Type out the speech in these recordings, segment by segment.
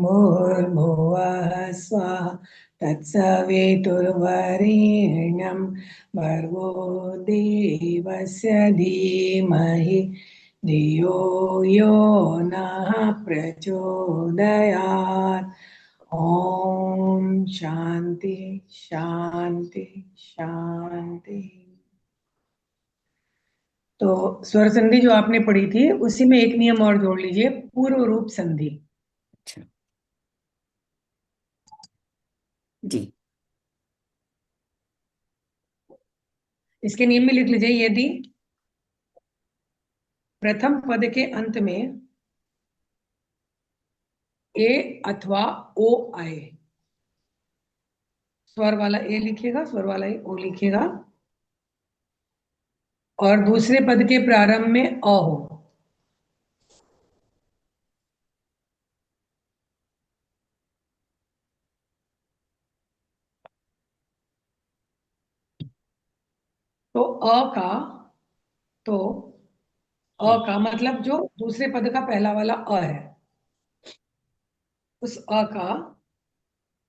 भूर्भुवः स्वः तत्सवितुर्वरेण्यं भर्गो देवस्य धीमहि धियो यो नः प्रचोदयात्। ओम शांति शांति शांति। तो स्वर संधि जो आपने पढ़ी थी उसी में एक नियम और जोड़ लीजिए, पूर्व रूप संधि। अच्छा जी। इसके नियम में लिख लीजिए, यदि प्रथम पद के अंत में ए अथवा ओ आए, स्वर वाला ए लिखिएगा, स्वर वाला ओ लिखिएगा, और दूसरे पद के प्रारंभ में अ हो, तो अ का तो अ का मतलब जो दूसरे पद का पहला वाला अ है, उस अ का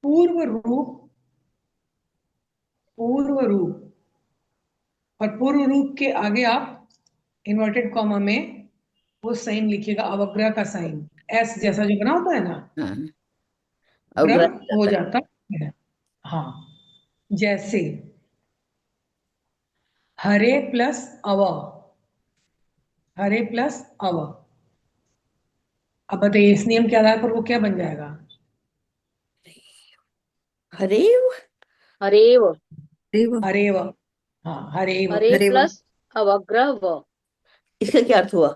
पूर्व रूप, पूर्व रूप, और पूर्व रूप के आगे आप इन्वर्टेड कॉमा में वो साइन लिखिएगा, अवग्रह का साइन, एस जैसा जो बना होता है ना, हाँ ग्रह अवग्रह हो जाता है। जाता है। हाँ, जैसे हरे प्लस अव, हरे प्लस अव। अब बताइए इस नियम के आधार पर वो क्या बन जाएगा? हरेव। हरेव। हरेव। हाँ, हरेव। हरे प्लस अवग्रह व। इसका क्या अर्थ हुआ?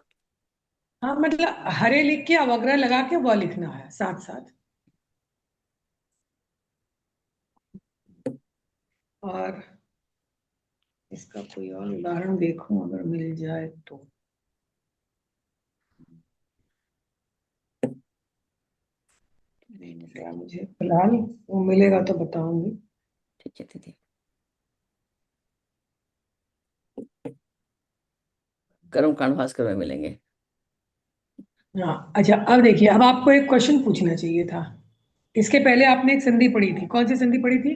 हाँ, मतलब हरे लिख के अवग्रह लगा के व लिखना है साथ साथ। और इसका कोई और उदाहरण देखूं अगर मिल जाए तो। नहीं मिल रहा मुझे फिलहाल, वो मिलेगा तो बताऊंगी। ठीक है दीदी, कर्म कांड भास्कर में मिलेंगे। हाँ अच्छा, अब देखिए, अब आपको एक क्वेश्चन पूछना चाहिए था। इसके पहले आपने एक संधि पढ़ी थी, कौन सी संधि पढ़ी थी?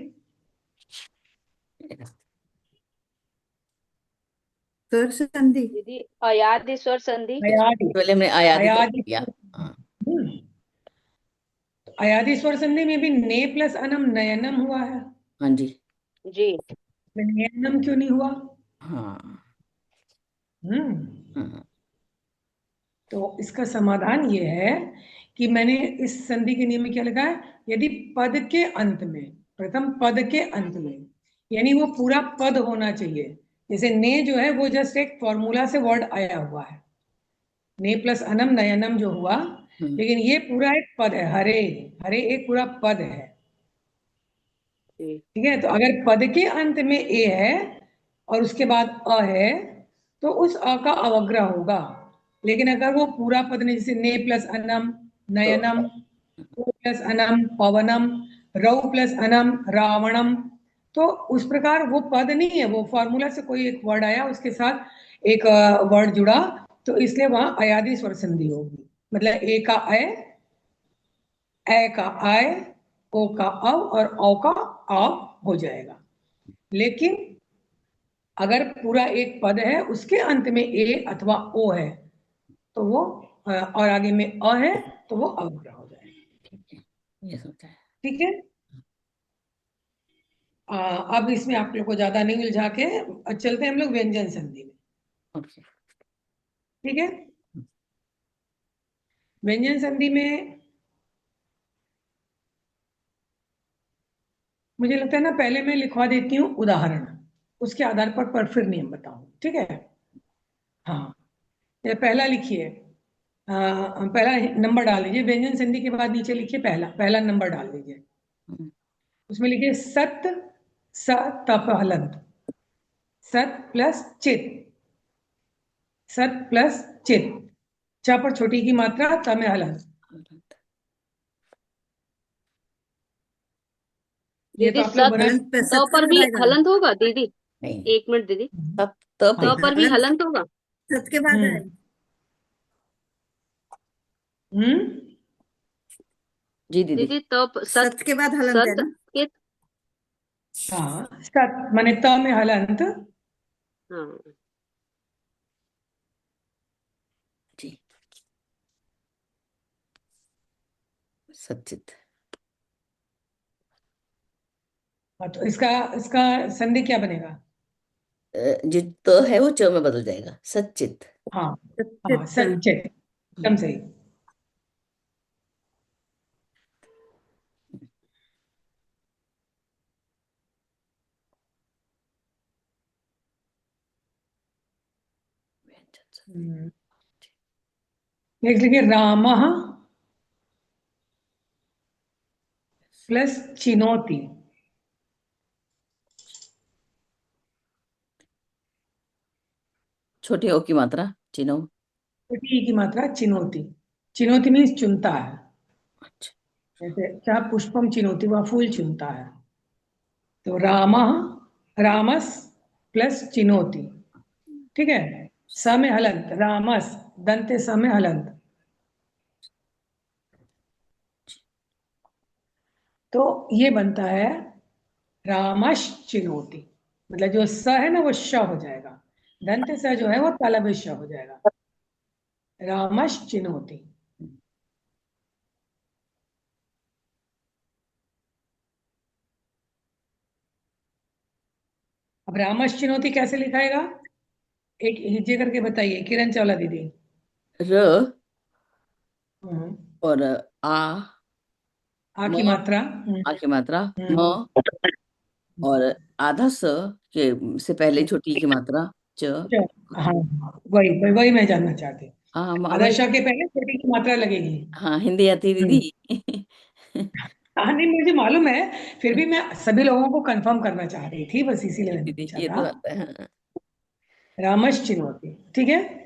स्वर संधि। दीदी अयादि स्वर संधि। अयादि। पहले हमने आयादी तक अयादि। किया। हाँ तो अयादि स्वर संधि में भी ने प्लस अनम नयनम हुआ है, हाँ जी। जी। नयनम क्यों नहीं हुआ? हाँ हम्म हाँ तो इसका समाधान ये है कि मैंने इस संधि के नियम में क्या लिखा है, यदि पद के अंत में, प्रथम पद के अंत में, यानी वो पूरा पद होना चाहिए। जैसे ने जो है वो जस्ट एक फॉर्मूला से वर्ड आया हुआ है, ने प्लस अनम नयनम जो हुआ, लेकिन ये पूरा एक पद है, हरे, हरे एक पूरा पद है। जी। ठीक है, तो अगर पद के अंत में ए है और उसके बाद अ है, तो उस अ का अवग्रह होगा। लेकिन अगर वो पूरा पद नहीं, जैसे ने प्लस अनम नयनम, ओ प्लस अनम पवनम, रौ प्लस अनम रावणम, तो उस प्रकार वो पद नहीं है, वो फॉर्मूला से कोई एक वर्ड आया, उसके साथ एक वर्ड जुड़ा, तो इसलिए वहां अयादि स्वर संधि होगी। मतलब ए का ए का आय, ओ का अव और औ का आव हो जाएगा। लेकिन अगर पूरा एक पद है, उसके अंत में ए अथवा ओ है, तो वो और आगे में अ है, तो वो अवग्रह हो जाएगा। ठीक है, ये सोचा है। ठीक है। अब इसमें आप लोग को ज्यादा नहीं उलझा के चलते हैं हम लोग व्यंजन संधि में। ओके। ठीक है, व्यंजन संधि में मुझे लगता है ना, पहले मैं लिखवा देती हूँ उदाहरण, उसके आधार पर फिर नियम बताऊं। ठीक है। हाँ, ये पहला लिखिए, पहला नंबर डाल दीजिए, व्यंजन संधि के बाद नीचे लिखिए पहला, पहला नंबर डाल दीजिए। उसमें लिखिए सत स तप हलंत, सत प्लस चित, सत प्लस चित, च पर छोटी की मात्रा, त में हलंत। ये तो दीदी आप लोग बना। हलंत पे त सत से पर भी लगाएगा। हलंत होगा दीदी? नहीं, एक मिनट दीदी, तब तब हाँ। त पर भी हलंत हलंत होगा? सत के बाद हम्म आएगा। हम्म जी दीदी। दीदी तप सत सत के बाद हलंत है सत ना? के हाँ, सत माने त में हलंत, हाँ जी सच्चित। हाँ, तो इसका इसका संधि क्या बनेगा? जो तो है वो च में बदल जाएगा, सच्चित। हाँ हाँ, सच्चित। सच्चित, एकदम सही। नेक्स्ट लिखिए रामः प्लस चिनोति। छोटी ओ की मात्रा चिन्हो। छोटी ई की मात्रा चिनोति। चिनोति मीन्स चुनता है। अच्छा। जैसे क्या पुष्पम चिनोति, वह फूल चुनता है। तो रामः, रामस प्लस चिनोति, ठीक है। स में हलंत, रामस, दंते स में हलंत। तो ये बनता है रामश चिनोति। मतलब जो स है ना वो श हो जाएगा, दंत स जो है वो तालव्य श हो जाएगा। रामश चिनोति। अब रामश चिनोति कैसे लिखाएगा, एक हिज्जे करके बताइए किरण चावला दीदी। र हम्म, और आ, आ म, की मात्रा। आ की मात्रा, हम्म, म और आधा स के से पहले छोटी की मात्रा च। हाँ, वही वही वही मैं जानना चाहती हूँ। हाँ आधा श के पहले छोटी की मात्रा लगेगी। हाँ हिंदी आती है हम्म, दीदी। हाँ नहीं मुझे मालूम है, फिर भी मैं सभी लोगों को कंफर्म करना चाह रही थी, बस इसीलिए मैंने दीदी पूछा ये था। तो आता है हाँ। रामश चिनोती, ठीक है।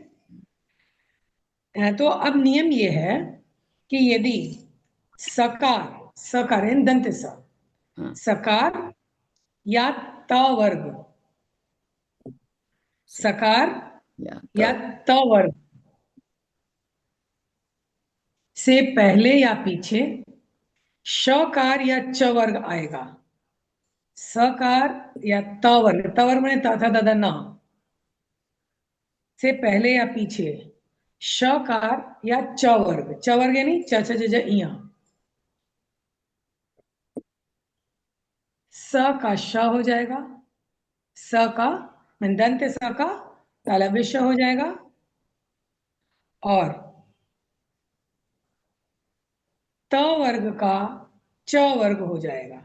तो अब नियम ये है कि यदि सकार, सकार यानी दंत स, हाँ सकार या त वर्ग, सकार या या तो त वर्ग से पहले या पीछे शकार या च वर्ग आएगा। सकार या त वर्ग, त वर्ग मैंने था दादा न से पहले या पीछे शकार या च वर्ग, च वर्ग यानी च छ ज झ इया, स का श हो जाएगा, स का दंत स का तालव्य श हो जाएगा, और त वर्ग का च वर्ग हो जाएगा।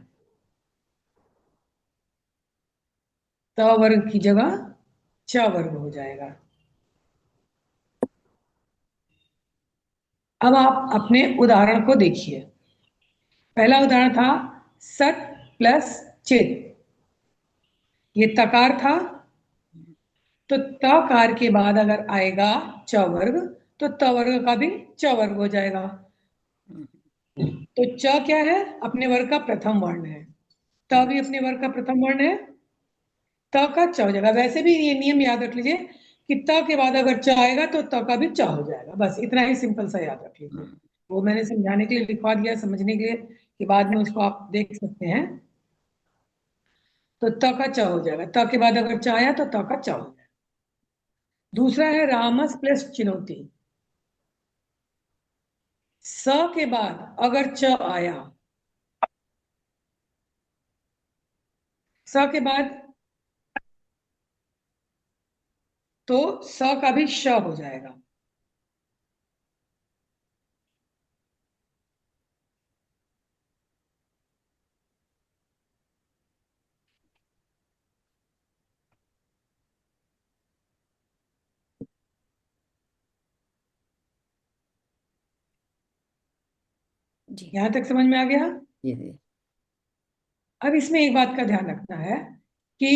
त वर्ग की जगह च वर्ग हो जाएगा। अब आप अपने उदाहरण को देखिए। पहला उदाहरण था सत प्लस चित, ये तकार था, तो तकार के बाद अगर आएगा च वर्ग तो त वर्ग का भी च वर्ग हो जाएगा। तो च क्या है, अपने वर्ग का प्रथम वर्ण है, त भी अपने वर्ग का प्रथम वर्ण है, त का च हो जाएगा। वैसे भी ये नियम याद रख लीजिए कि त के बाद अगर च आएगा तो त का भी च हो जाएगा, बस इतना ही सिंपल सा याद रख लीजिए। वो मैंने समझाने के लिए लिखवा दिया, समझने के लिए कि बाद में उसको आप देख सकते हैं। तो त का च हो जाएगा, त के बाद अगर च आया तो त का च हो जाएगा। दूसरा है रामस प्लस चिनौती, स के बाद अगर च आया, स के बाद तो स का भी श हो जाएगा। जी यहां तक समझ में आ गया। जी दीदी। अब इसमें एक बात का ध्यान रखना है कि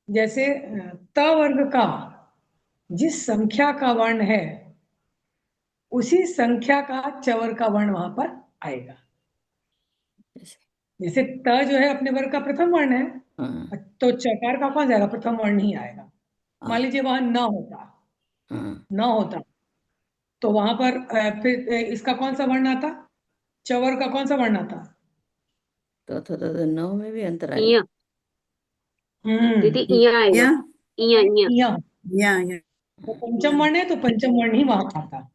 जैसे त वर्ग का जिस संख्या का वर्ण है उसी संख्या का च वर्ग का वर्ण वहां पर आएगा। जैसे जैसे त जो है अपने वर्ग का प्रथम वर्ण हाँ है, तो चकार का कौन जाएगा, प्रथम वर्ण ही आएगा। मान हाँ लीजिए वहां न होता, हाँ न होता तो वहां पर फिर इसका कौन सा वर्ण आता, चवर का कौन सा वर्ण आता? तो न में भी अंतर आएगा। इया दीदी इया आएगा। या इया इया इया। या तो पंचम वर्ण है तो पंचम वर्ण ही वहां आता।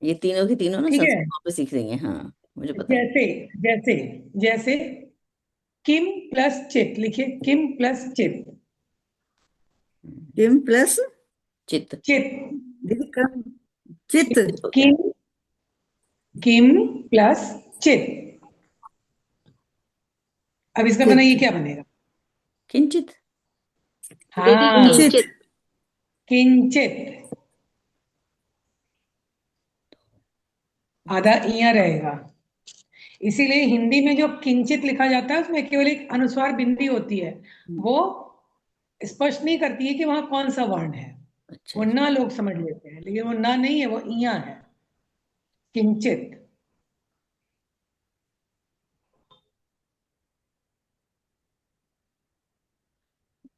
ये तीनों की तीनों ना ठीक है, संस्कृत वहाँ पे सीख लेंगे। हाँ, मुझे पता है। जैसे जैसे जैसे किम प्लस चित, लिखिए किम प्लस चित। किम प्लस चित्त। चित। दीदी कम चित चित्त हो गया। किम किम प्लस चित। अब इसका बनाइए चित क्या बनेगा? किंचित। दीदी हाँ, किंचित किंचित। किंचित। आधा इया रहेगा। इसीलिए हिंदी में जो किंचित लिखा जाता है उसमें केवल एक अनुस्वार बिंदी होती है, वो स्पष्ट नहीं करती है कि वहां कौन सा वर्ण है। अच्छा वो अच्छा। ना लोग समझ लेते हैं, लेकिन वो ना नहीं है, वो इया है, किंचित।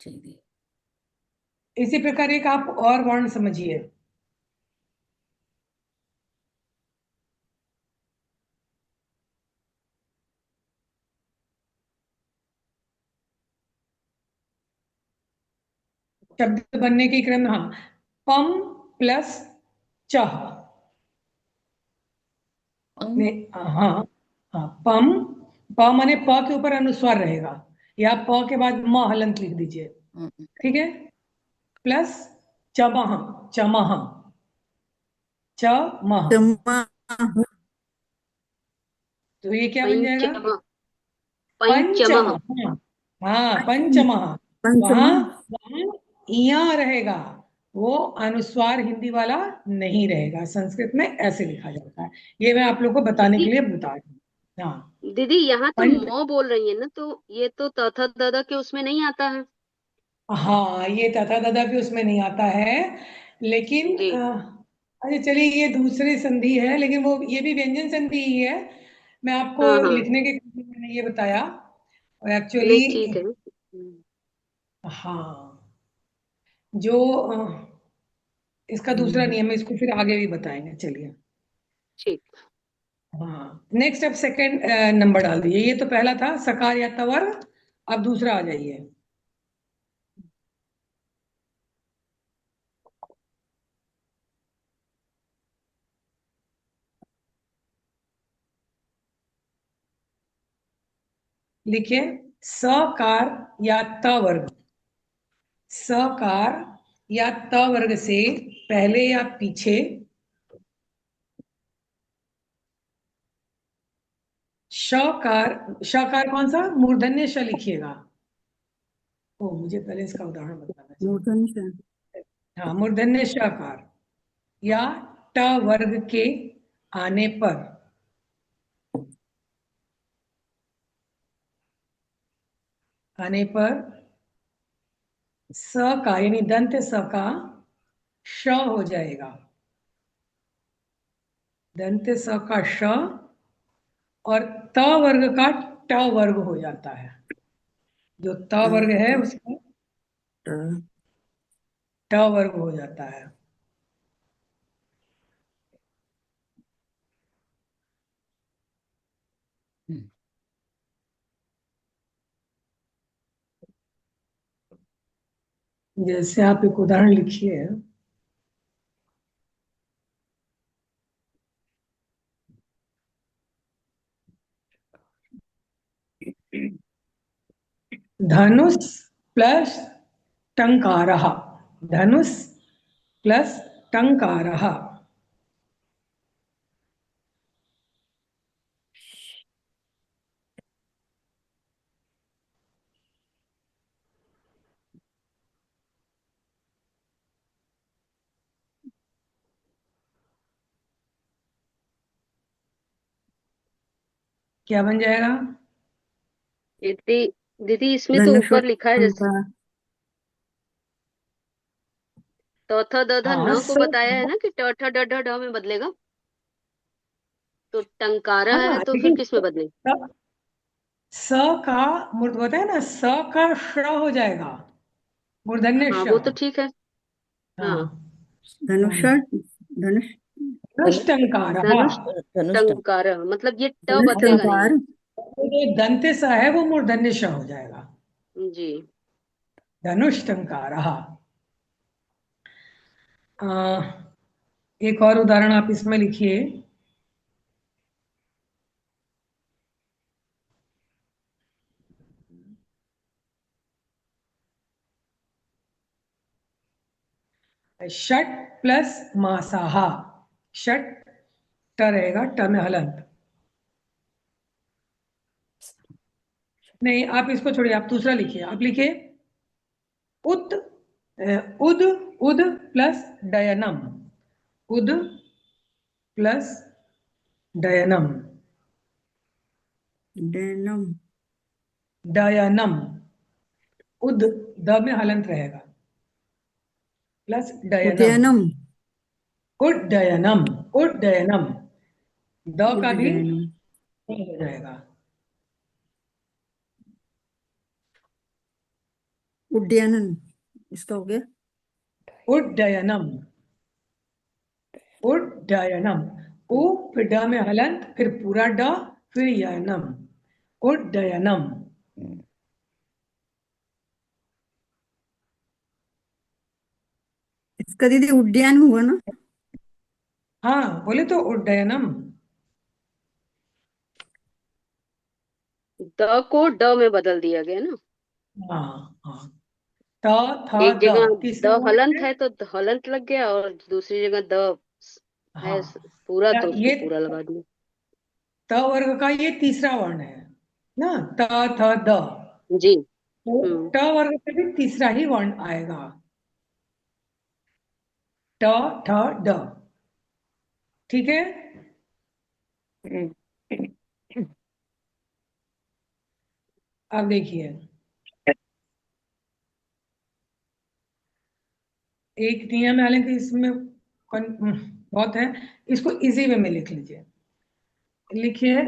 चलिए। इसी प्रकार एक आप और वर्ण समझिए। शब्द बनने के क्रम में, हाँ, पम प्लस चह। पंग। ने हाँ, हाँ, पम। प माने प के ऊपर अनुस्वार रहेगा, या प के बाद म हलंत लिख दीजिए। हम्म, ठीक है, प्लस चमह। चमह। चमह। चमा तो ये क्या बन जाएगा? पंचम पंचमः। पंचमह। हाँ, पंचमह। वहां पंचमा वहां इया रहेगा, वो अनुस्वार हिंदी वाला नहीं रहेगा। संस्कृत में ऐसे लिखा जाता है। ये मैं आप लोग को बताने के दीदी लिए बता रही हूँ। हाँ, दीदी यहाँ तो पंच। मौ बोल रही है ना, तो ये तो तथा ददा के उसमें नहीं आता है। हाँ, ये तथा तथा भी उसमें नहीं आता है, लेकिन जी। अच्छा चलिए, ये दूसरी संधि है, लेकिन वो ये भी व्यंजन संधि ही है। मैं आपको हाँ हाँ, लिखने के क्रम में मैंने ये बताया, और नहीं एक्चुअली ठीक है। हाँ, जो इसका दूसरा नियम है, इसको फिर आगे भी बताएंगे। चलिए, ठीक। हाँ, नेक्स्ट अब सेकंड नंबर डाल दीजिए। ये तो पहला था सकार या तवर, अब दूसरा आ जाइए। लिखिए सकार या त वर्ग। सकार या त वर्ग से पहले या पीछे शकार। शकार कौन सा? मूर्धन्य श लिखिएगा। ओ, मुझे पहले इसका उदाहरण बताना चाहिए। मूर्धन से हाँ, मूर्धन्य शकार या ट वर्ग के आने पर आने पर स का यानी दंत स का श हो जाएगा। दंत स का श, और त वर्ग का ट वर्ग हो जाता है। जो त वर्ग है उसका ट वर्ग हो जाता है। हम्म, जैसे आप एक उदाहरण लिखिए। धनुष प्लस टंकारः। धनुष प्लस टंकारः। क्या बन जाएगा? दीदी दीदी इसमें तो धनुष और ऊपर लिखा है जैसे टंकार तथा दधा हाँ, न को बताया है ना कि ट ठ ड ढ ढ में बदलेगा, तो टंकारा है हाँ, तो फिर लेकिन किस में बदलेगा? स का मूर्ध होता है ना, स का श हो जाएगा, मूर्धन्य हाँ श। वो तो ठीक है। हाँ हाँ, धनुष हाँ, धनुष धनुष्टंकार। धनुष धनुष टंकार, मतलब ये ट धनुष बदलेगा टंकार नहीं। जो दंते सा है वो मूर्धन्य श हो जाएगा। जी। धनुष्टंकार। एक और उदाहरण आप इसमें लिखिए। षट प्लस मासाहा। षट ट रहेगा, ट में हलंत। नहीं, आप इसको छोड़िए, आप दूसरा लिखिए। आप लिखिए उत उद उद plus डयनम। Ud plus डयनम। Denim डयनम। Ud the में हलंत रहेगा, प्लस डयनम। उदयनम उड्डयनम। उड्डयनम। द का भी उड्डयनम हो जाएगा। उड्डयनन इसका हो गया। उड्डयनम। उड्डयनम। उ फिर ड में हलंत, फिर पूरा ड, फिर यनम। उड्डयनम। इसका दीदी उड्डयन हुआ ना। हाँ, बोले तो उड्डयनम। द को ड में बदल दिया गया ना। हाँ हाँ। त थ एक द जगह तीसरा द वर्ड हलंत है। है तो हलंत लग गया, और दूसरी जगह द है हाँ, पूरा, तो उसको ये पूरा लगा दिया। त वर्ग का ये तीसरा वर्ण है ना, त थ द। जी। तो हम्म। ट वर्ग का भी तीसरा ही वर्ण आएगा, ट ठ ड। ठीक है। अब देखिए, एक नियम है, हालांकि इसमें बहुत है, इसको इजी वे में लिख लीजिए। लिखिए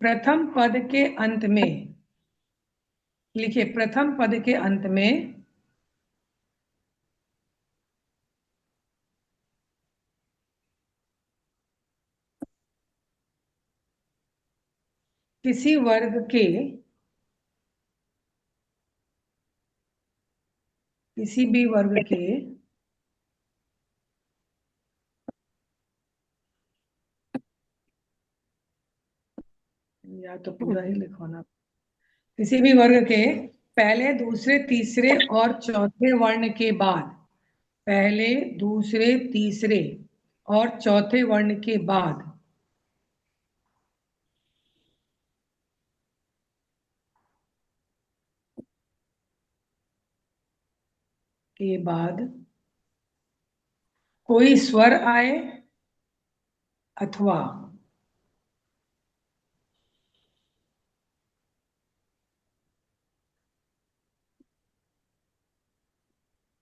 प्रथम पद के अंत में, लिखिए प्रथम पद के अंत में किसी वर्ग के, किसी भी वर्ग के या तो पूरा ही लिखवाना, किसी भी वर्ग के पहले दूसरे तीसरे और चौथे वर्ण के बाद, पहले दूसरे तीसरे और चौथे वर्ण के बाद कोई स्वर आए अथवा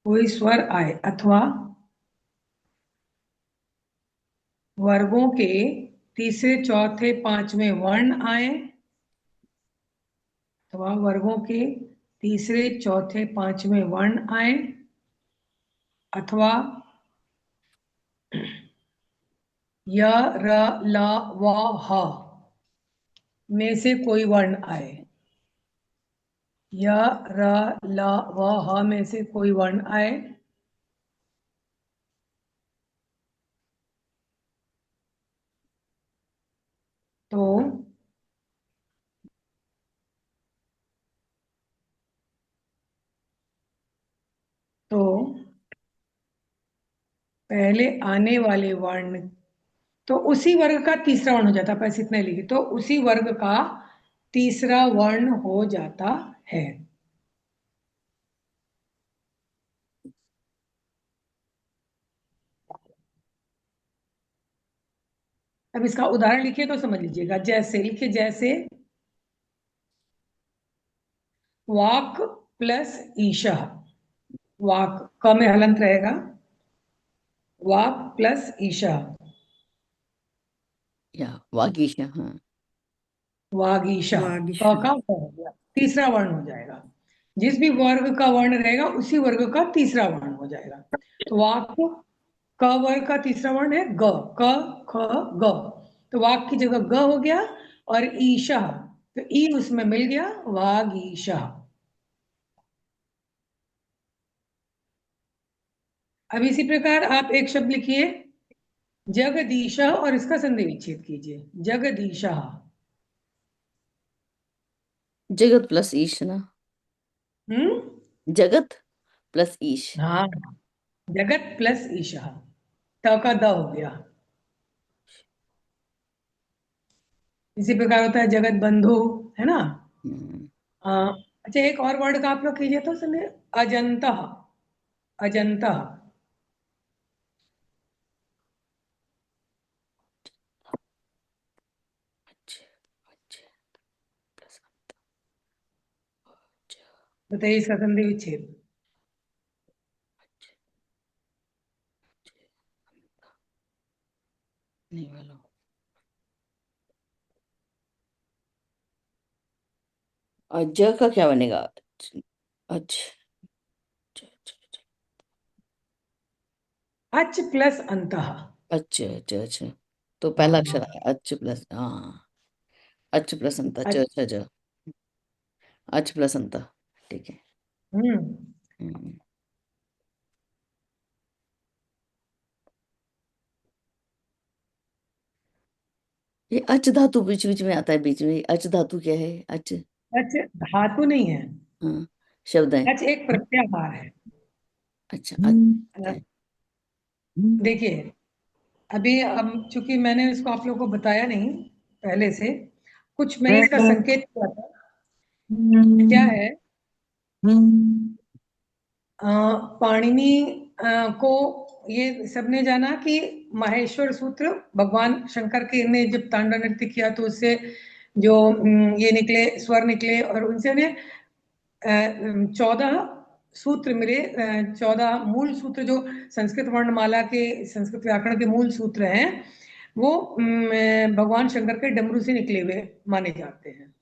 कोई स्वर आए अथवा वर्गों के तीसरे चौथे पांचवें वर्ण आए, अथवा वर्गों के तीसरे चौथे पांचवें वर्ण आए, अथवा य र ल व ह में से कोई वर्ण आए, य र ल व ह में से कोई वर्ण आए, तो पहले आने वाले वर्ण, तो उसी वर्ग का तीसरा वर्ण हो जाता है, बस इतना ही लिखिए, तो उसी वर्ग का तीसरा वर्ण हो जाता है। अब इसका उदाहरण लिखिए तो समझ लीजिएगा। जैसे लिखिए, जैसे वाक प्लस ईशा। वाक क में हलंत रहेगा, वाक प्लस ईशा। या वागीश, हाँ। वागीशा। क वागीशा का व हो गया, तीसरा वर्ण हो जाएगा। जिस भी वर्ग का वर्ण रहेगा उसी वर्ग का तीसरा वर्ण हो जाएगा। तो वाक क वर्ग का तीसरा वर्ण है ग, क ख ग, तो वाक की जगह ग हो गया, और ईशा, तो ई उसमें मिल गया, वागीशा। अब इसी प्रकार आप एक शब्द लिखिए जगदीशा, और इसका संधि विच्छेद कीजिए, जगदीशा। जगत प्लस ईश ना, जगत प्लस ईश। हाँ, जगत प्लस ईशा, त का द हो गया। इसी प्रकार होता है जगत बंधु, है ना। हम्म, अच्छा, एक और वर्ड का आप लोग कीजिए तो सुनिए, अजंता, अजंता। अच्छा, अच्छा, प्लस अच्छा, बताइए इसका संधि विच्छेद। अच्छा, नहीं वाला। और ज का क्या बनेगा? अच्छा, अच्छा, अच्छा, अच प्लस अंतः। अच्छा, अच्छा, अच्छा, तो पहला अक्षर हाँ, आया अच प्लस, हाँ, अच प्लस अंत, च अच, छ ज, अच प्लस अंत, ठीक है। हम्म। हम्म, ये अच धातु बीच बीच में आता है, बीच में अच धातु क्या है? अच, अच धातु नहीं है, हाँ, शब्द है। अच एक प्रत्याहार है। अच्छा, अच अ, है। देखिए, अभी अब चूंकि मैंने इसको आप लोगों को बताया नहीं पहले से, कुछ मैंने इसका संकेत किया था। क्या है, पाणिनि को ये सबने जाना कि माहेश्वर सूत्र भगवान शंकर के ने जब तांडव नृत्य किया तो उससे जो ये निकले, स्वर निकले, और उनसे उन्हें 14 सूत्र मिले, 14 मूल सूत्र जो संस्कृत वर्णमाला के, संस्कृत व्याकरण के मूल सूत्र हैं, वो भगवान शंकर के डमरू से निकले हुए माने जाते हैं।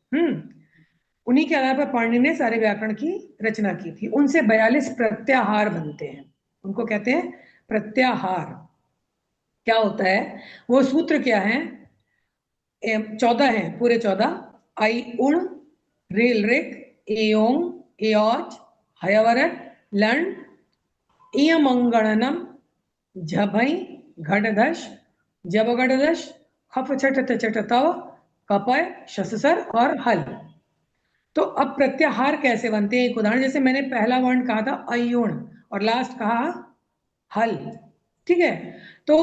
उन्हीं के आधार पर पाणिनि ने सारे व्याकरण की रचना की थी। उनसे 42 प्रत्याहार बनते हैं, उनको कहते हैं प्रत्याहार। क्या होता है, वो सूत्र क्या है, 14 है, पूरे 14। आई उण, रेल रेक, एयोंग, एयोच, हयवरट, लण, इयमंगणनम, झभई, घटदश, जबगडदश, खफ छट चट तव, कपय, शससर और हल। तो अब प्रत्याहार कैसे बनते हैं, एक उदाहरण, जैसे मैंने पहला वर्ण कहा था अयुण, और लास्ट कहा हल, ठीक है। तो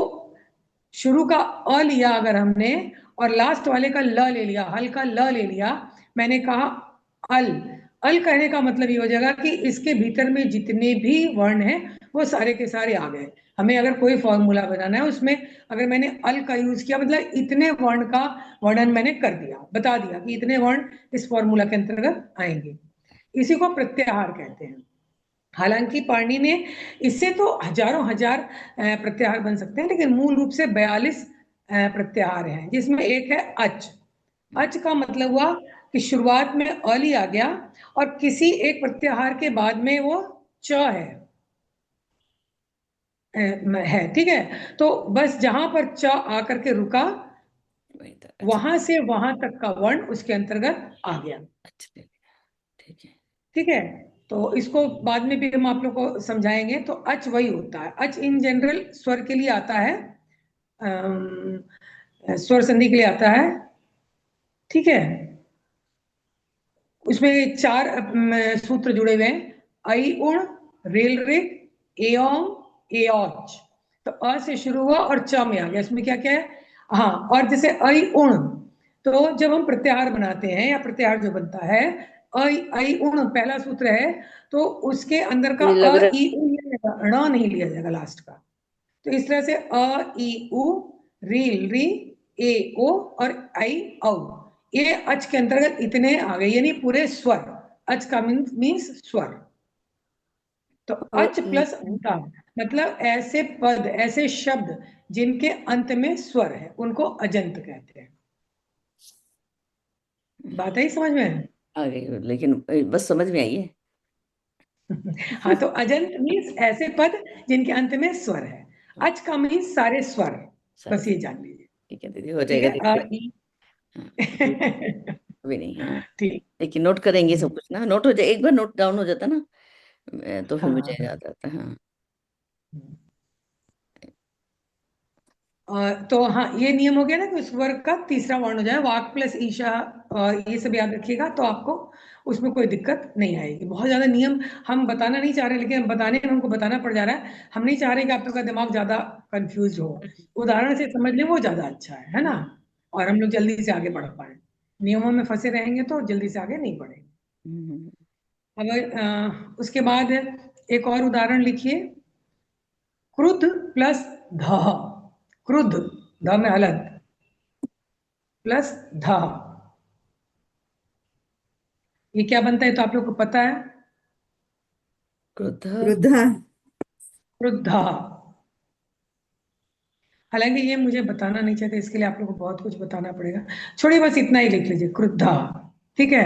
शुरू का अ लिया अगर हमने, और लास्ट वाले का ल ले लिया, हल का ल ले लिया, मैंने कहा अल, अल कहने का मतलब ये हो जाएगा कि इसके भीतर में जितने भी वर्ण हैं वो सारे के सारे आ गए। हमें अगर कोई फॉर्मूला बनाना है उसमें, अगर मैंने अल का यूज किया, मतलब इतने वर्ण का वर्णन मैंने कर दिया, बता दिया कि इतने वर्ण इस फॉर्मूला के अंतर्गत आएंगे। इसी को प्रत्याहार कहते हैं। हालांकि पाणिनि ने, इससे तो हजारों हजार प्रत्याहार बन सकते हैं, लेकिन मूल रूप से 42 प्रत्याहार हैं, जिसमें एक है अच। अच का मतलब हुआ कि शुरुआत में अ लिया गया, और किसी एक प्रत्याहार के बाद में वो च है, ठीक है। तो बस जहां पर च आकर के रुका, वही था, अच्छा, वहां से वहां तक का वर्ण उसके अंतर्गत आ गया, अच्छा, ठीक है। ठीक है। तो इसको बाद में भी हम आप लोग को समझाएंगे। तो अच वही होता है, अच इन जनरल स्वर के लिए आता है, स्वर संधि के लिए आता है, ठीक है। उसमें 4 सूत्र जुड़े हुए हैं, आई उण, रेल रेक, एओम, एओच। तो अ से शुरू हुआ और च में आ गया, इसमें क्या क्या है, हाँ। और जैसे आई उण, तो जब हम प्रत्याहार बनाते हैं या प्रत्याहार जो बनता है, आई आई उण पहला सूत्र है, तो उसके अंदर का मुझे लग अ रहा ई उ लिया जाएगा, ण नहीं लिया जाएगा लास्ट का। तो इस तरह से अ ई उ, रील री, ए ओ, और आई औ, ये अच के अंतर्गत इतने आ गए, यानी पूरे स्वर। अच का मीन्स स्वर। तो अच ई प्लस अंता, मतलब ऐसे पद, ऐसे शब्द जिनके अंत में स्वर है, उनको अजंत कहते हैं। बात आई समझ में? आ गई, लेकिन बस समझ में आई है। हाँ, तो अजंत मीन्स ऐसे पद जिनके अंत में स्वर है। अच का मीन्स सारे स्वर, सारे बस ये जान लीजिए। ठीक है दीदी, हो ठीक जाएगा है, देखते अ, ई। हैं। अभी नहीं, हाँ ठीक। लेकिन नोट करेंगे सब कुछ ना, नोट हो जाए, एक बार नोट डाउन हो जाता ना तो फिर मुझे हाँ। याद आता है। हाँ तो हाँ, ये नियम हो गया ना कि उस वर्ग का तीसरा वर्ण हो जाए, वाक प्लस ईशा, ये सब याद रखिएगा तो आपको उसमें कोई दिक्कत नहीं आएगी। बहुत ज्यादा नियम हम बताना नहीं चाह रहे, लेकिन बताने में हमको बताना पड़ जा रहा है। हम नहीं चाह रहे कि आप लोग का दिमाग ज्यादा कंफ्यूज हो, उदाहरण से समझ लें वो ज्यादा अच्छा है ना, और हम लोग जल्दी से आगे बढ़ पाए। नियमों में फंसे रहेंगे तो जल्दी से आगे नहीं बढ़ेंगे। हम्म, अब उसके बाद एक और उदाहरण लिखिए, क्रुद्ध प्लस ध, क्रुद्ध, ध में हलंत, प्लस ध, ये क्या बनता है तो आप लोग को पता है? क्रोध। क्रुद्धा। क्रुद्धा। हालांकि ये मुझे बताना नहीं चाहते, इसके लिए आप लोग को बहुत कुछ बताना पड़ेगा। छोड़िए, बस इतना ही लिख लीजिए, क्रुद्धा। ठीक है।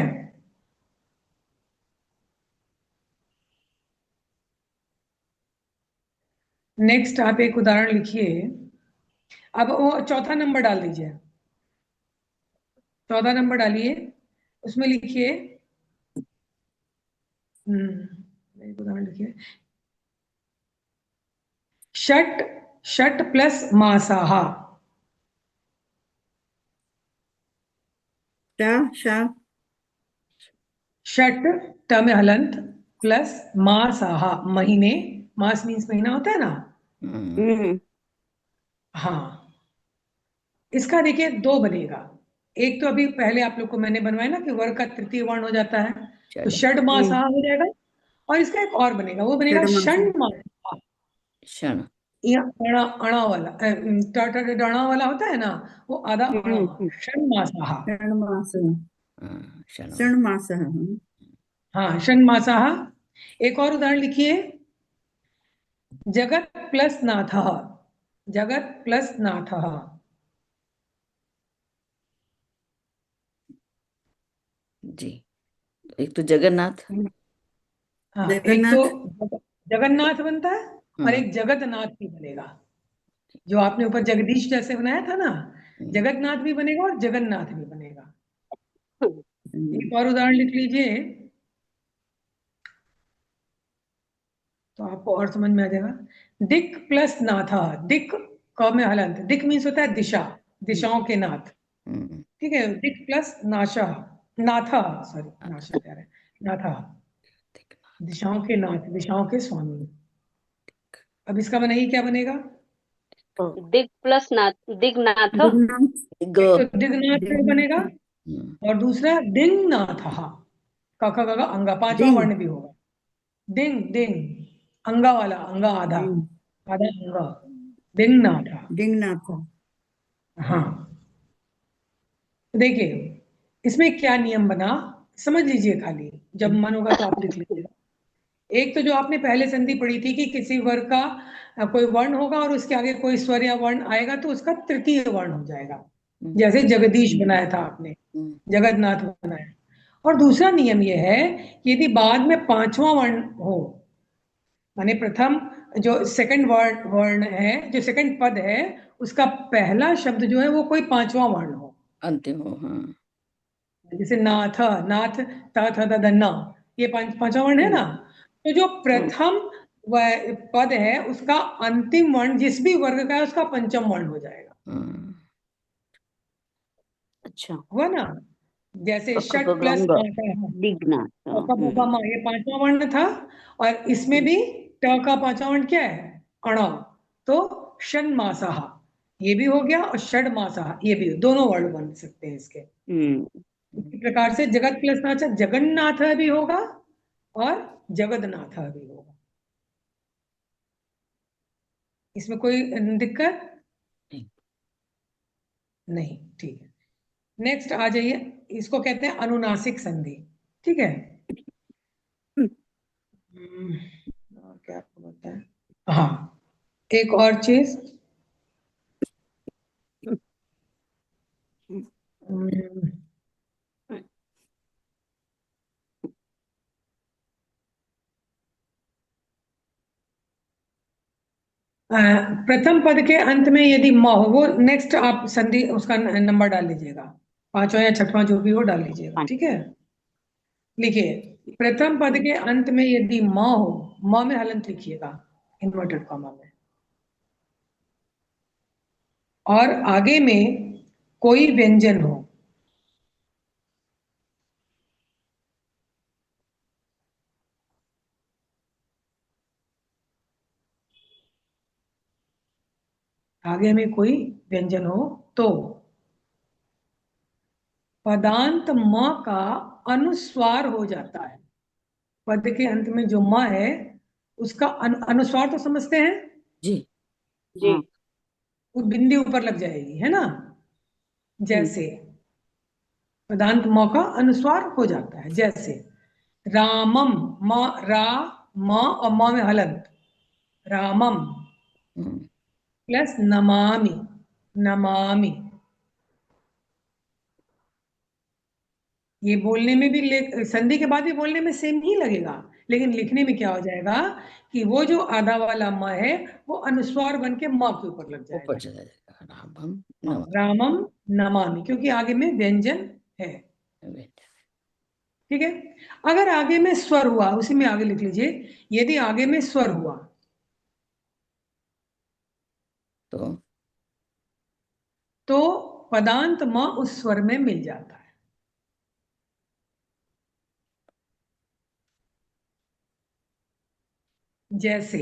नेक्स्ट आप एक उदाहरण लिखिए। अब वो चौथा नंबर डाल दीजिए, चौथा नंबर डालिए, उसमें लिखिए, एक उदाहरण लिखिए, षट, षट प्लस मासाहा। शा शा षट, ट में हलंत, प्लस मासाहा, महीने, मास मीन्स महीना होता है ना। हम्म, हाँ, इसका देखिए दो बनेगा। एक तो अभी पहले आप लोग को मैंने बनवाया ना कि वर्ग का तृतीय वर्ण हो जाता है, तो चलो। षड मासा हो जाएगा। और इसका एक और बनेगा, वो बनेगा षड्मास। षण मासा। क्षण। ये अणा, अणा वाला, डणा वाला होता है ना, वो आधा अणा, षण मासा। षण्मास। क्षण। षण्मास। हाँ, षण मासा। एक और उदाहरण लिखिए, जगत प्लस नाथ, जगत प्लस नाथ। जी, एक तो जगन्नाथ। हाँ, एक तो जगन्नाथ। जगन्नाथ बनता है, और हाँ। एक जगतनाथ भी बनेगा। जो आपने ऊपर जगदीश जैसे बनाया था ना, हम्म, जगन्नाथ भी बनेगा और जगन्नाथ भी बनेगा। हम्म, एक और उदाहरण लिख लीजिए तो आपको और समझ में आ जाएगा। दिक प्लस नाथा, दिक, क में हलंत, दिक मीन्स होता है दिशा, दिशाओं के नाथ। हम्म, ठीक है, दिक प्लस नाशा, नाथा, सॉरी अच्छा, नाशा कह रहे हैं, नाथा, देखना। दिशाओं के नाथ, दिशाओं के स्वामी। अब इसका बनाइए, क्या बनेगा? दिग प्लस नाथ, दिगनाथ। दिग्नाथ। ग। एक तो दिग्नाथ बनेगा, दिग्नाथ। हम्म, और दूसरा दिंगनाथ, काका काका अंगा, पांचवा डिंग। वर्ण भी होगा। डिंग, डिंग, अंगा वाला, अंगा आधा, डिंग। आधा अंगा, डिंगनाथ। डिंगनाथ। हाँ, तो देखिए इसमें क्या नियम बना, समझ लीजिए, खाली जब मन होगा तो आप लिख लीजिएगा। एक तो जो आपने पहले संधि पढ़ी थी कि किसी वर्ग का कोई वर्ण होगा और उसके आगे कोई स्वर या वर्ण आएगा तो उसका तृतीय वर्ण हो जाएगा। हम्म, जैसे जगदीश बनाया था आपने, हम्म, जगन्नाथ बनाया। और दूसरा नियम यह है कि यदि बाद में पांचवा वर्ण हो, माने प्रथम जो सेकंड वर्ण है, जो सेकंड पद है, उसका पहला शब्द जो है वो कोई पांचवा वर्ण हो, अंतिम हो। हाँ। जैसे नाथ, नाथ, ता था दा धन्ना, ये पांचवा वर्ण है ना। तो जो प्रथम पद है उसका अंतिम वर्ण जिस भी वर्ग का है उसका पंचम वर्ण हो जाएगा। हाँ, अच्छा। हुआ ना? जैसे षट प्लस गंगा, आठ है, दिगनाथ। और कबूका माँ, ये पांचवा वर्ण था, और इसमें भी ट का पांचवा वर्ण क्या है? अण। तो षण मासाहा ये भी हो गया, और षड मासाहा ये भी, दोनों वर्ण बन सकते हैं इसके। हम्म। इसी प्रकार से जगत प्लस नाथ, जगन्नाथ भी होगा और जगन्नाथ भी होगा। इसमें कोई दिक्कत नहीं। नहीं? ठीक है, नेक्स्ट आ जाइए। इसको कहते हैं अनुनासिक संधि। ठीक है। और क्या आपको पता है? हाँ, एक और चीज, हम्म, प्रथम पद के अंत में यदि म हो, वो नेक्स्ट आप संधि उसका नंबर डाल लीजिएगा, पांचवा या छठवां जो भी हो डाल लीजिएगा, ठीक है। लिखिए, प्रथम पद के अंत में यदि म हो, म में हलंत लिखिएगा इन्वर्टेड कॉमा में, और आगे में कोई व्यंजन हो, आगे में कोई व्यंजन हो तो पदांत म का अनुस्वार हो जाता है। पद के अंत में जो म है उसका अनुस्वार तो समझते हैं, जी। जी। हाँ। वो बिंदी ऊपर लग जाएगी, है ना। जैसे पदांत म का अनुस्वार हो जाता है, जैसे रामम, म रा म और म में हलंत, रामम हम्म, प्लस नमामि, नमामि। ये बोलने में भी संधि के बाद भी बोलने में सेम ही लगेगा, लेकिन लिखने में क्या हो जाएगा कि वो जो आधा वाला म है वो अनुस्वार बन के म के ऊपर लग ऊपर जाएगा। चला जाएगा, रामम हाँ, नमः। रामम नमामि, क्योंकि आगे में व्यंजन है, ठीक है। अगर आगे में स्वर हुआ, उसी में आगे लिख लीजिए, यदि आगे में स्वर हुआ तो तो पदांत म उस स्वर में मिल जाता है। जैसे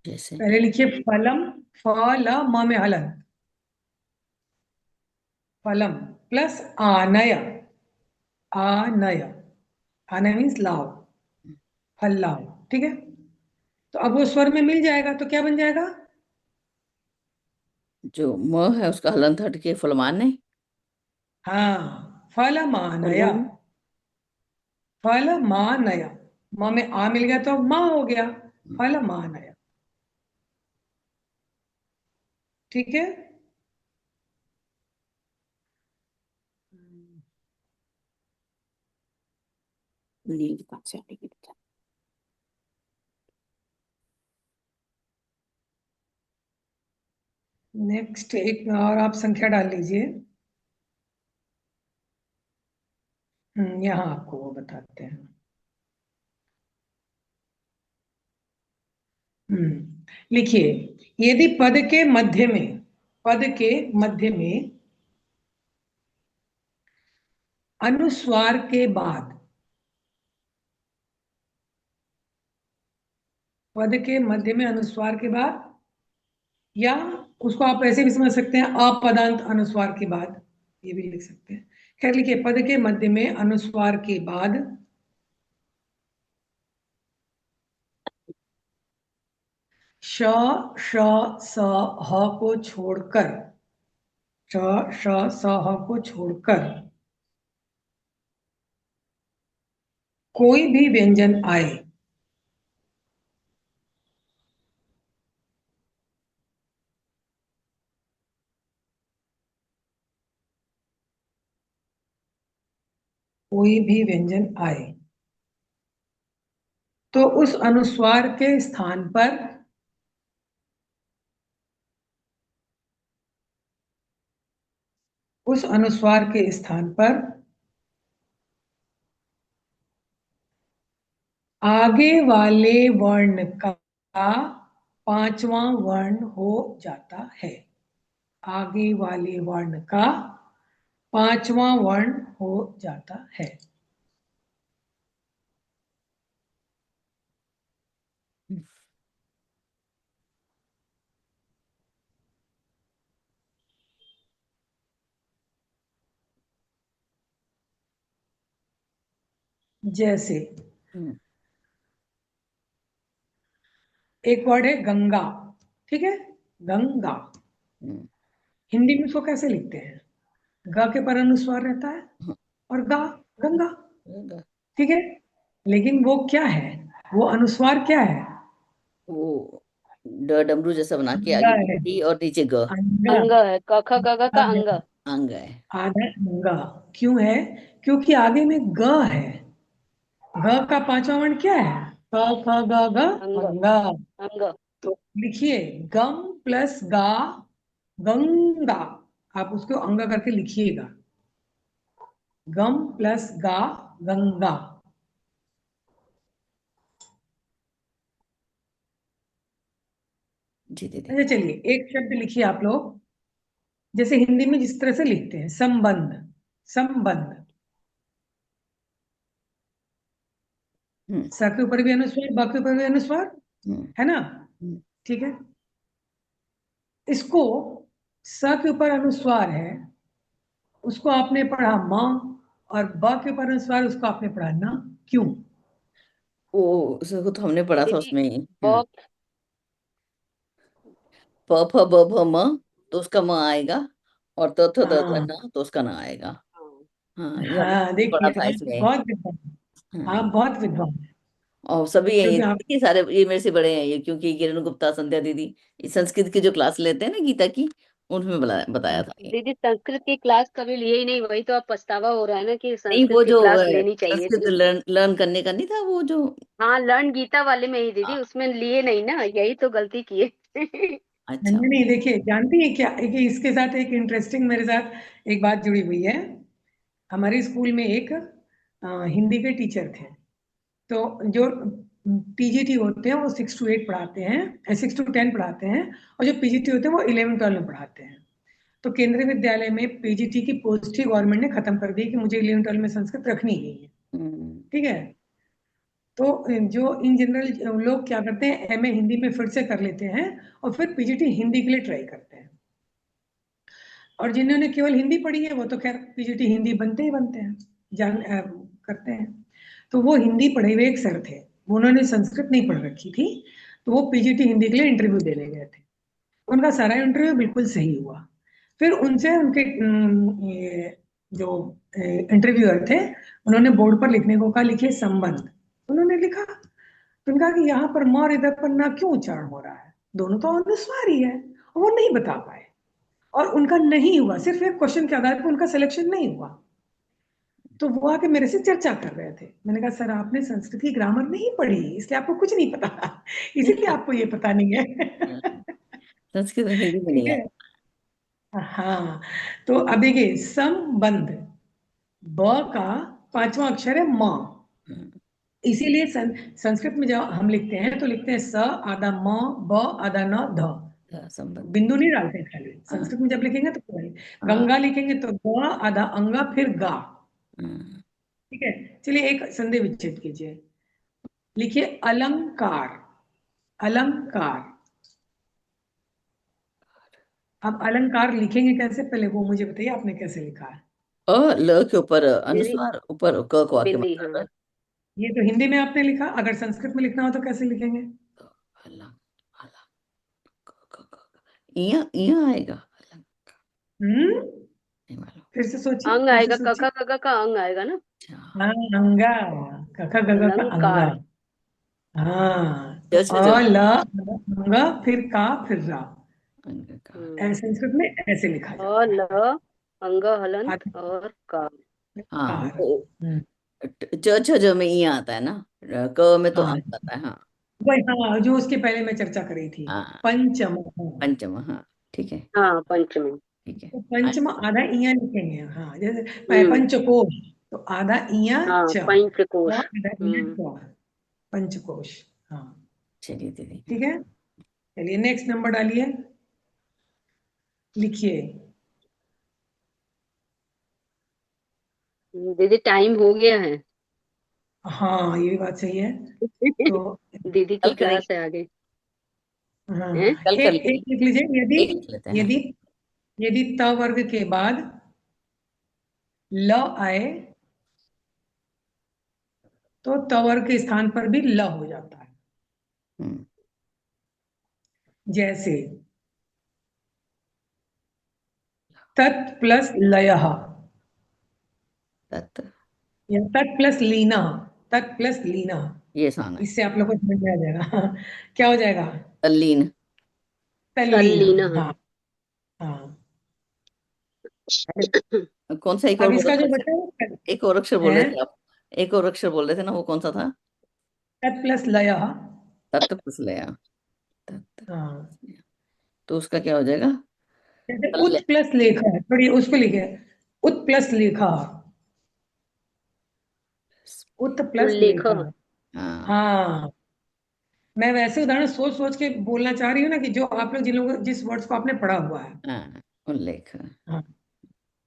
जैसे पहले लिखिए फलम, फल म में हलंत, फलम प्लस आनय, आनय, आनय मीन्स लाव, फल लाव, ठीक है। तो अब वो स्वर में मिल जाएगा तो क्या बन जाएगा? जो म है उसका हलंत हट के फलमान है। हाँ, फलमानय, फलम। फलमानय, म में आ मिल गया तो माँ हो गया, फलमानय, ठीक है। नींद कहाँ से आएगी बेटा? नेक्स्ट एक और आप संख्या डाल लीजिए। यहाँ आपको वो बताते हैं। लिखिए, यदि पद के मध्य में, पद के मध्य में अनुस्वार के बाद, पद के मध्य में अनुस्वार के बाद, या उसको आप ऐसे भी समझ सकते हैं अपदांत अनुस्वार के बाद, ये भी लिख सकते हैं। खैर लिखिए, पद के मध्य में अनुस्वार के बाद श, श, स, ह को छोड़कर, श, श, स, ह को छोड़कर कोई भी व्यंजन आए, कोई भी व्यंजन आए, तो उस अनुस्वार के स्थान पर उस अनुस्वार के स्थान पर आगे वाले वर्ण का पांचवा वर्ण हो जाता है। आगे वाले वर्ण का पांचवा वर्ण हो जाता है। जैसे हम्म, एक वर्ड है गंगा, ठीक है, गंगा। हम्म, हिंदी में उसको कैसे लिखते हैं? ग के पर अनुस्वार रहता है हाँ, और गा, गंगा, होगा। ठीक है। लेकिन वो क्या है, वो अनुस्वार क्या है? वो डमरू जैसा बना के अंगा आगे है, डी और नीचे ग। अंगा, अंग है, क ख ग घ का अंग है, अंग। अंग है। आधा अंगा। क्यों है? क्योंकि आगे में ग है। घ का पांचवा वर्ण क्या है? क ख ग ग अंग अंगा। अंग तो लिखिए गम प्लस गा गंगा, आप उसको अंग करके लिखिएगा। गम प्लस गा गंगा। जी दीदी। अच्छा चलिए, एक शब्द लिखिए आप लोग, जैसे हिंदी में जिस तरह से लिखते हैं, संबंध। संबंध, हम्म स के ऊपर भी अनुस्वार, ब के ऊपर भी अनुस्वार, हम्म है ना? हम्म ठीक है। इसको स के ऊपर अनुस्वार है, उसको आपने पढ़ा म, और ब के ऊपर अनुस्वार, उसको आपने पढ़ा न। क्यों? वो उसको तो हमने पढ़ा था दीदी उसमें। हाँ, ब प फ ब भ म, तो उसका म आएगा, और त थ द ध हाँ न, तो उसका न आएगा। हाँ, हाँ, ये हमने हाँ, पढ़ा देखिए था आप इसमें। बहुत विद्वान हैं। हाँ, आप बहुत विद्वान हैं, और सभी ये क्योंकि आप ये सारे ये मेरे से बड़े हैं ये, क्योंकि किरण गुप्ता, संध्या दीदी, ये संस्कृत की जो क्लास लेते हैं ना गीता की, उनमें बताया था ये। दीदी संस्कृत की क्लास कभी लिए ही नहीं, वही तो अब पछतावा हो रहा है ना कि नहीं, संस्कृत वो की जो क्लास लेनी चाहिए संस्कृत थी। लर्न करने का नहीं था वो जो। हाँ, लर्न गीता वाले में ही दीदी, हाँ, उसमें लिए नहीं ना, यही तो गलती की है। अच्छा। नहीं नहीं, देखिए जानती है क्या कि इसके साथ एक इंटरेस्टिंग मेरे साथ एक बात जुड़ी हुई है। हमारे स्कूल में एक हिंदी के टीचर थे। तो जो टीजीटी होते हैं वो 6 to 8 पढ़ाते हैं, 6 to 10 पढ़ाते हैं, और जो पीजीटी होते हैं वो 11 12 में पढ़ाते हैं। तो केंद्रीय विद्यालय में पीजीटी की पोस्ट ही गवर्नमेंट ने खत्म कर दी कि मुझे 11 12 में संस्कृत रखनी ही है। हम्म ठीक है। तो जो इन जनरल लोग क्या करते हैं, एमए हिंदी में फिर से कर लेते हैं, और फिर पीजीटी हिंदी के लिए ट्राई करते हैं। और जिन्होंने केवल हिंदी पढ़ी है वो तो खैर पीजीटी हिंदी बनते ही बनते हैं, करते हैं। तो वो हिंदी पढ़े हुए एक सर थे, उन्होंने संस्कृत नहीं पढ़ रखी थी, तो वो पीजीटी हिंदी के लिए इंटरव्यू देने गए थे। उनका सारा इंटरव्यू बिल्कुल सही हुआ। फिर उनसे उनके ये जो इंटरव्यूअर थे, उन्होंने बोर्ड पर लिखने को कहा, लिखिए संबंध। उन्होंने लिखा, तो उनका कि यहाँ पर म और इधर पर ना क्यों उच्चारण हो रहा है, दोनों तो अनुस्वार ही है। और वो नहीं बता पाए, और उनका नहीं हुआ, सिर्फ एक क्वेश्चन के आधार पर उनका सिलेक्शन नहीं हुआ। तो वो आके मेरे से चर्चा कर रहे थे। मैंने कहा सर आपने संस्कृत की ग्रामर नहीं पढ़ी, इसलिए आपको कुछ नहीं पता, इसीलिए आपको ये पता नहीं है। संस्कृत हिंदी में ठीक नहीं है। आता। हाँ, तो अब देखिए संबंध, ब का 5वां अक्षर है म। हम्म, इसीलिए संस्कृत में जब हम लिखते हैं तो लिखते हैं स आधा म, ब आधा न, ध, संबंध। बिंदु नहीं डालते हैं खाली। हाँ संस्कृत में जब लिखेंगे तो वही। हाँ गंगा लिखेंगे तो ग आधा अंगा फिर गा। हाँ। ठीक है। चलिए एक संधि विच्छेद कीजिए, लिखिए अलंकार। अलंकार। अब अलंकार लिखेंगे कैसे, पहले वो मुझे बताइए, आपने कैसे लिखा है? ल के ऊपर दीदी अनुस्वार, ऊपर क को आके बिंदी, मात्रा हाँ। है। ये तो हिंदी में आपने लिखा, अगर संस्कृत में लिखना हो तो कैसे लिखेंगे? अलग अलग इया इया आएगा, अलग हम्म, नहीं मालूम। फिर से सोचिए, अंग फिर से आएगा, सोचिए। कका कका का अंग आएगा ना। अच्छा, हाँ, अंगा। कखा गगा का अंगा। अलंकार। हाँ, तो जैसे जो अ ल अंगा फिर का फिर रा। अंग का। संस्कृत में ऐसे लिखा अ जाता है। ल अंग हलंत आदि और का। हाँ, कार। वो च छ ज में इया आता है ना, क में तो हाँ, अंग आता है। हाँ वही, हाँ, जो उसके पहले मैं चर्चा करी थी। हाँ, पंचम। पंचम, हाँ ठीक है। हाँ, पंचमी। ठीक है। तो पंचम आधा इया लिखेंगे, हाँ, जैसे हम्म। पंचकोश, तो आधा इया हाँ, च, और पंचकोश। आधा इया हम्म। च, पंचकोश। हाँ, चलिए दीदी। ठीक है। चलिए नेक्स्ट नंबर डालिए, लिखिए। दीदी टाइम हो गया है। हाँ, ये भी बात सही है। तो दीदी की कल क्लास करेंगे, है आगे। हैं? हाँ, कल कर एक एक लेंगे, लिख लीजिए, यदि एक लिख लेते हैं। यदि यदि त वर्ग के बाद ल आए तो त वर्ग के स्थान पर भी ल हो जाता है। हम्म जैसे तत् प्लस लयः, तत्, या तत् प्लस लीना। तत् प्लस लीना, ये सॉन्ग है। इससे आप लोग को समझ में आ जाएगा। क्या हो जाएगा? तल्लीन। तल्लीना। तल्लीन। हाँ हाँ। कौन सा एक और अब बोला इसका था जो आपसे? बचा एक और अक्षर बोल है, रहे थे आप, एक और अक्षर बोल रहे थे ना, वो कौन सा था? तत् प्लस लयः। तत्व प्लस लया, तत्व। हाँ, तो उसका क्या हो जाएगा? जैसे तल उत प्लस लेखा है, थोड़ी उसको लिखे, उत प्लस लेखा, उत प्लस उल्लेख। लेखा। हाँ हाँ, मैं वैसे उदाहरण सोच सोच के बोलना चाह रही हूँ ना, कि जो आप लोग जिन लोगों जिस वर्ड्स को आपने पढ़ा हुआ है। हाँ, उल्लेख। हाँ,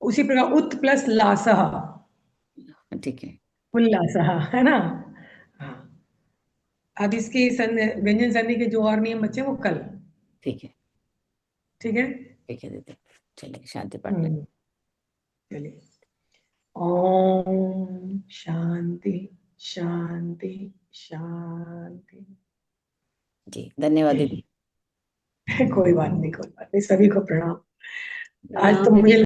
उसी प्रकार उत प्लस लासः, ठीक है। उल्लासः, है ना। हाँ, अब इसके व्यंजन संधि के जो और नियम बचे वो कल। ठीक है, ठीक है। ठीक है दीदी। चलिए शांति पाठ ले। चलिए, ओम शांति शांति शांति। जी धन्यवाद दीदी। कोई बात नहीं, कोई बात नहीं, सभी को प्रणाम। आज प्रणाम तो दीदी। मुझे